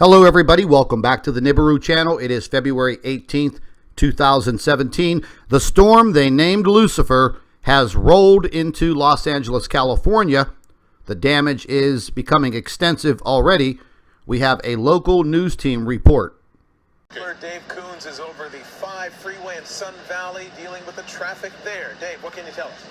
Hello everybody, welcome back to the Nibiru channel. It is February 18th, 2017. The storm they named Lucifer has rolled into Los Angeles, California. The damage is becoming extensive already. We have a local news team report. Dave Coons is over the 5 freeway in Sun Valley dealing with the traffic there. Dave, what can you tell us?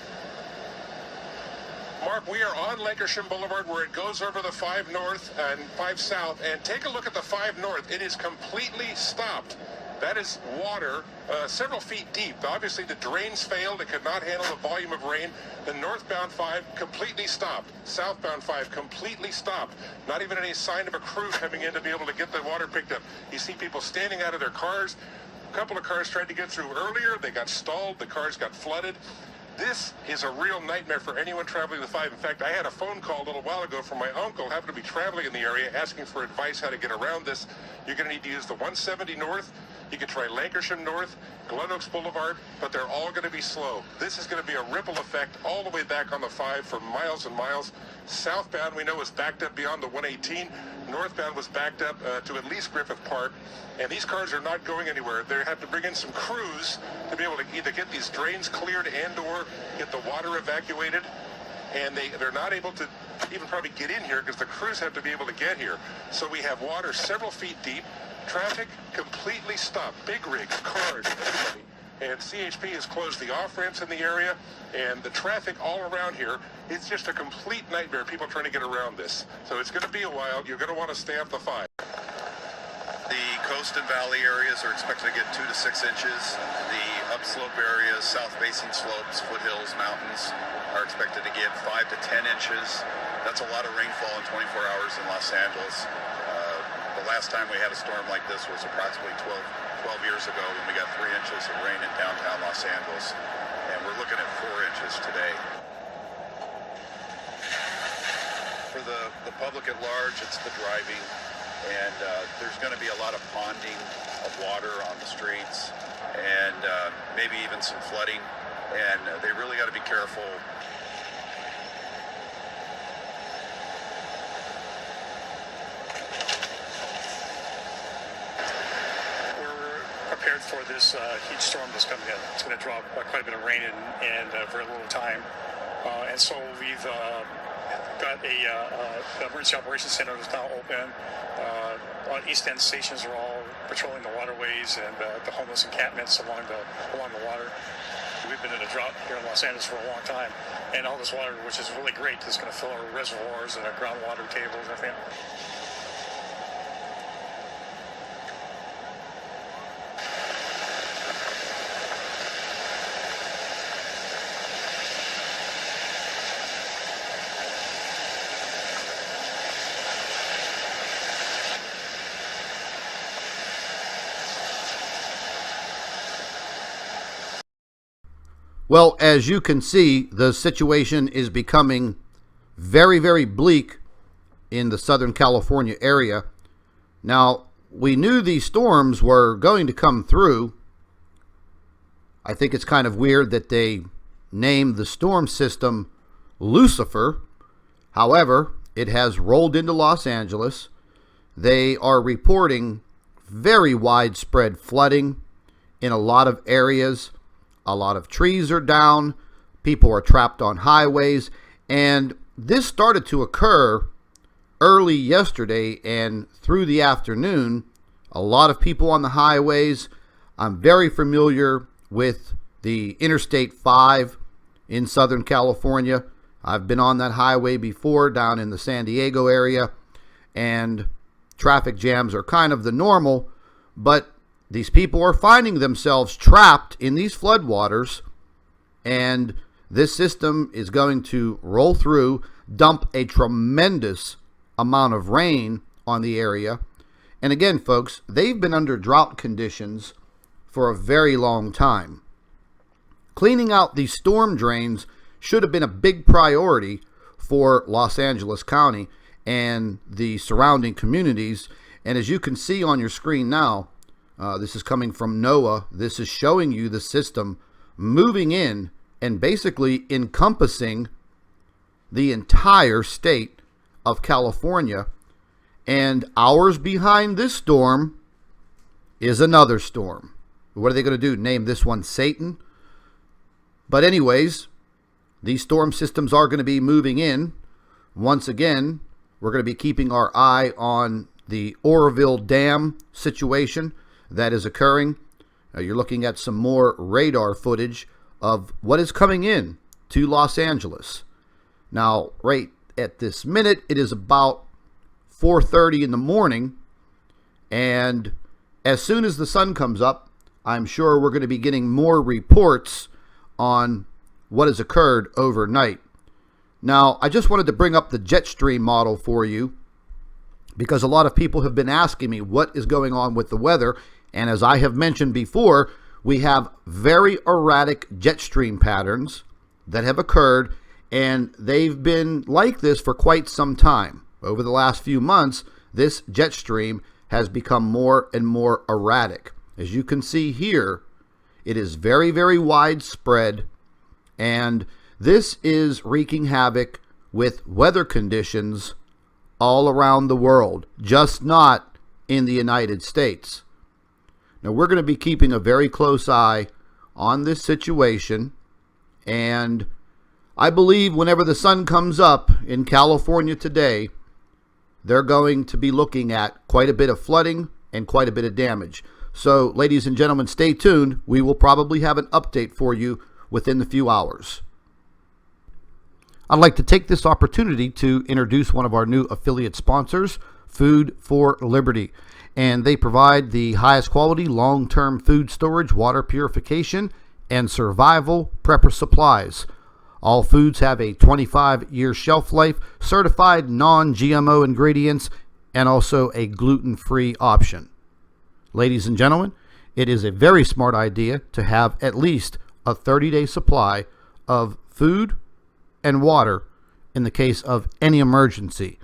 Mark, we are on Lancashire Boulevard where it goes over the 5 North and 5 South, and take a look at the 5 North. It is completely stopped. That is water several feet deep. Obviously, the drains failed. It could not handle the volume of rain. The northbound 5 completely stopped. Southbound 5 completely stopped. Not even any sign of a crew coming in to be able to get the water picked up. You see people standing out of their cars. A couple of cars tried to get through earlier. They got stalled. The cars got flooded. This is a real nightmare for anyone traveling the 5. In fact, I had a phone call a little while ago from my uncle, happened to be traveling in the area, asking for advice how to get around this. You're going to need to use the 170 North. You can try Lancashire North, Glen Oaks Boulevard, but they're all going to be slow. This is going to be a ripple effect all the way back on the 5 for miles and miles. Southbound, we know, is backed up beyond the 118. Northbound was backed up to at least Griffith Park. And these cars are not going anywhere. They have to bring in some crews to be able to either get these drains cleared and or get the water evacuated. And they're not able to even probably get in here because the crews have to be able to get here. So we have water several feet deep. Traffic completely stopped. Big rigs, cars, everybody. And CHP has closed the off-ramps in the area, and the traffic all around here, it's just a complete nightmare, people trying to get around this. So it's going to be a while. You're going to want to stay off the 5. The coast and valley areas are expected to get 2 to 6 inches. The upslope areas, south-facing slopes, foothills, mountains are expected to get 5 to 10 inches. That's a lot of rainfall in 24 hours in Los Angeles. The last time we had a storm like this was approximately 12 years ago when we got 3 inches of rain in downtown Los Angeles, and we're looking at 4 inches today. For the public at large, it's the driving, and there's going to be a lot of ponding of water on the streets, and maybe even some flooding, and they really got to be careful. Prepared for this huge storm that's coming in. It's going to drop quite a bit of rain in very little time. And so we've got the emergency operations center that's now open. East End stations are all patrolling the waterways and the homeless encampments along the water. We've been in a drought here in Los Angeles for a long time, and all this water, which is really great, is going to fill our reservoirs and our groundwater tables and everything. Well, as you can see, the situation is becoming very, very bleak in the Southern California area. Now, we knew these storms were going to come through. I think it's kind of weird that they named the storm system Lucifer. However, it has rolled into Los Angeles. They are reporting very widespread flooding in a lot of areas. A lot of trees are down, people are trapped on highways, and this started to occur early yesterday and through the afternoon. A lot of people on the highways. I'm very familiar with the Interstate 5 in Southern California. I've been on that highway before down in the San Diego area, and traffic jams are kind of the normal, but these people are finding themselves trapped in these floodwaters, and this system is going to roll through, dump a tremendous amount of rain on the area. And again, folks, they've been under drought conditions for a very long time. Cleaning out these storm drains should have been a big priority for Los Angeles County and the surrounding communities. And as you can see on your screen now, this is coming from NOAA. This is showing you the system moving in and basically encompassing the entire state of California. And hours behind this storm is another storm. What are they going to do? Name this one Satan? But anyways, these storm systems are going to be moving in. Once again, we're going to be keeping our eye on the Oroville Dam situation that is occurring. You're looking at some more radar footage of what is coming in to Los Angeles. Now, right at this minute, it is about 4:30 in the morning, and as soon as the sun comes up, I'm sure we're going to be getting more reports on what has occurred overnight. Now, I just wanted to bring up the jet stream model for you because a lot of people have been asking me what is going on with the weather, and as I have mentioned before, we have very erratic jet stream patterns that have occurred, and they've been like this for quite some time. Over the last few months, this jet stream has become more and more erratic. As you can see here, it is very, very widespread, and this is wreaking havoc with weather conditions all around the world, just not in the United States. Now, we're going to be keeping a very close eye on this situation, and I believe whenever the sun comes up in California today, they're going to be looking at quite a bit of flooding and quite a bit of damage. So, ladies and gentlemen, stay tuned. We will probably have an update for you within a few hours. I'd like to take this opportunity to introduce one of our new affiliate sponsors, Food for Liberty. And they provide the highest quality long-term food storage, water purification, and survival prepper supplies. All foods have a 25-year shelf life, certified non-GMO ingredients, and also a gluten-free option. Ladies and gentlemen, it is a very smart idea to have at least a 30-day supply of food and water in the case of any emergency.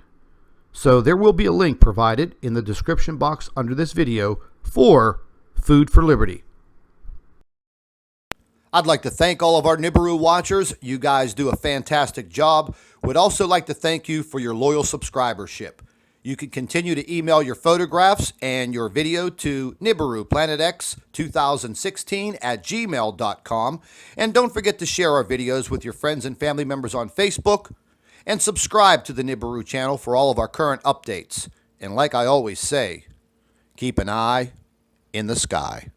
So there will be a link provided in the description box under this video for Food for Liberty. I'd like to thank all of our Nibiru watchers. You guys do a fantastic job. Would also like to thank you for your loyal subscribership. You can continue to email your photographs and your video to NibiruPlanetX2016@gmail.com. And don't forget to share our videos with your friends and family members on Facebook. And subscribe to the Nibiru channel for all of our current updates. And like I always say, keep an eye in the sky.